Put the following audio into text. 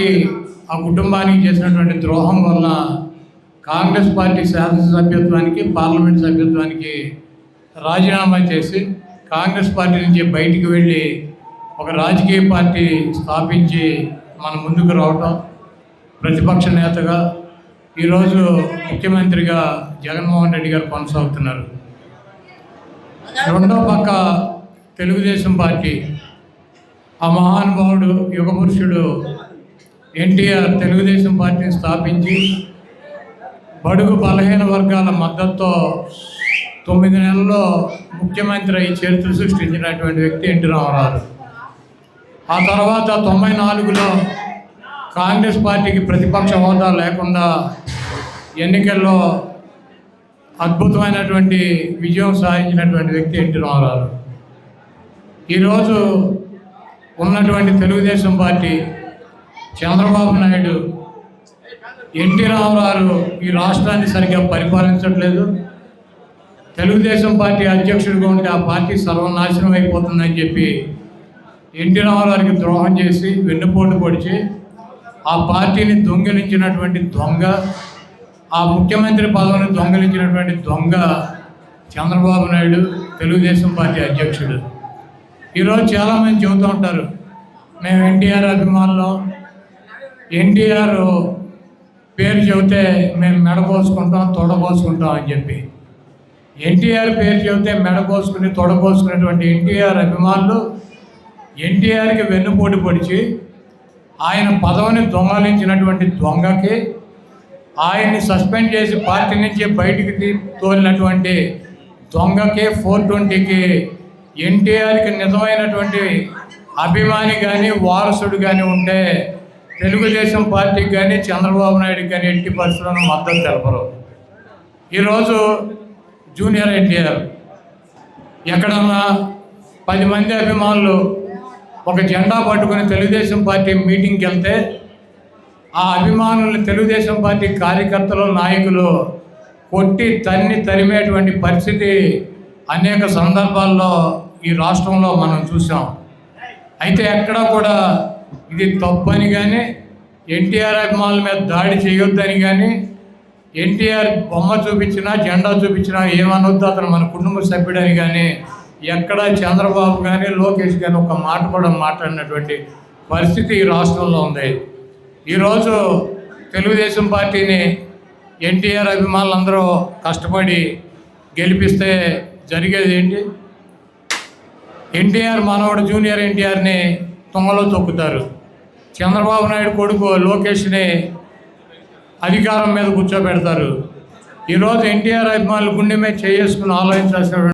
Party ఆ కుటుంబానికి చేసినటువంటి ద్రోహం వల్ల కాంగ్రెస్ పార్టీ శాసనసభ్యత్వానికి పార్లమెంట్ సభ్యత్వానికి రాజీనామా చేసి కాంగ్రెస్ పార్టీ నుంచి బయటికి వెళ్ళి ఒక రాజకీయ పార్టీ స్థాపించి మన ముందుకు రావటం, ప్రతిపక్ష నేతగా ఈరోజు ముఖ్యమంత్రిగా జగన్మోహన్ రెడ్డి గారు కొనసాగుతున్నారు. రెండో పక్క తెలుగుదేశం పార్టీ, ఆ మహానుభావుడు యుగపురుషుడు ఎన్టీఆర్ తెలుగుదేశం పార్టీని స్థాపించి బడుగు బలహీన వర్గాల మద్దతుతో 9 నెలల్లో ముఖ్యమంత్రి అయి చరిత్ర సృష్టించినటువంటి వ్యక్తి ఎన్టీ రామారావు. ఆ తర్వాత 94లో కాంగ్రెస్ పార్టీకి ప్రతిపక్ష హోదా లేకుండా ఎన్నికల్లో అద్భుతమైనటువంటి విజయం సాధించినటువంటి వ్యక్తి ఎన్టీ రామారావు. ఈరోజు ఉన్నటువంటి తెలుగుదేశం పార్టీ, చంద్రబాబు నాయుడు, ఎన్టీ రామారావు ఈ రాష్ట్రాన్ని సరిగ్గా పరిపాలించట్లేదు. తెలుగుదేశం పార్టీ అధ్యక్షుడిగా ఉంటే ఆ పార్టీ సర్వనాశనం అయిపోతుందని చెప్పి ఎన్టీ రామారావుకి ద్రోహం చేసి వెన్నుపోటు పొడిచి ఆ పార్టీని దొంగిలించినటువంటి దొంగ, ఆ ముఖ్యమంత్రి పదవిని దొంగిలించినటువంటి దొంగ చంద్రబాబు నాయుడు, తెలుగుదేశం పార్టీ అధ్యక్షుడు. ఈరోజు చాలామంది చెబుతూ ఉంటారు, మేము ఎన్టీఆర్ అభిమానులం, ఎన్టీఆర్ పేరు చెబితే మేము మెడపోసుకుంటాం, తొడపోసుకుంటాం అని చెప్పి. ఎన్టీఆర్ పేరు చెబితే మెడపోసుకుని తొడపోసుకునేటువంటి ఎన్టీఆర్ అభిమానులు ఎన్టీఆర్కి వెన్నుపోటు పొడిచి ఆయన పదవిని దొంగలించినటువంటి దొంగకి, ఆయన్ని సస్పెండ్ చేసి పార్టీ నుంచి బయటికి తోలినటువంటి దొంగకి, 420కి ఎన్టీఆర్కి నిజమైనటువంటి అభిమాని కానీ వారసుడు కానీ ఉంటే తెలుగుదేశం పార్టీకి కానీ చంద్రబాబు నాయుడుకి కానీ ఎట్టి పరిస్థితులను మద్దతు తెలపరు. ఈరోజు జూనియర్ ఎన్టీఆర్ ఎక్కడన్నా 10 మంది అభిమానులు ఒక జెండా పట్టుకుని తెలుగుదేశం పార్టీ మీటింగ్కి వెళ్తే ఆ అభిమానులు తెలుగుదేశం పార్టీ కార్యకర్తలు, నాయకులు కొట్టి తరిమేటువంటి పరిస్థితి అనేక సందర్భాల్లో ఈ రాష్ట్రంలో మనం చూసాం. అయితే ఎక్కడా కూడా ఇది తప్పని కానీ, ఎన్టీఆర్ అభిమానుల మీద దాడి చేయొద్దని కానీ, ఎన్టీఆర్ బొమ్మ చూపించినా జెండా చూపించినా ఏమనొద్దు, అతను మన కుటుంబ సభ్యుడని కానీ ఎక్కడ చంద్రబాబు కానీ లోకేష్ కానీ ఒక మాట కూడా మాట్లాడినటువంటి పరిస్థితి ఈ రాష్ట్రంలో ఉంది. ఈరోజు తెలుగుదేశం పార్టీని ఎన్టీఆర్ అభిమానులందరూ కష్టపడి గెలిపిస్తే జరిగేది ఏంటి? ఎన్టీఆర్ మనవడు జూనియర్ ఎన్టీఆర్ని తుంగలో తొక్కుతారు. చంద్రబాబు నాయుడు కొడుకు లోకేష్ని అధికారం మీద కూర్చోబెడతారు. ఈరోజు ఎన్టీఆర్ అభిమానులు గుండె మీద చేసుకుని ఆలోచించాల్సిన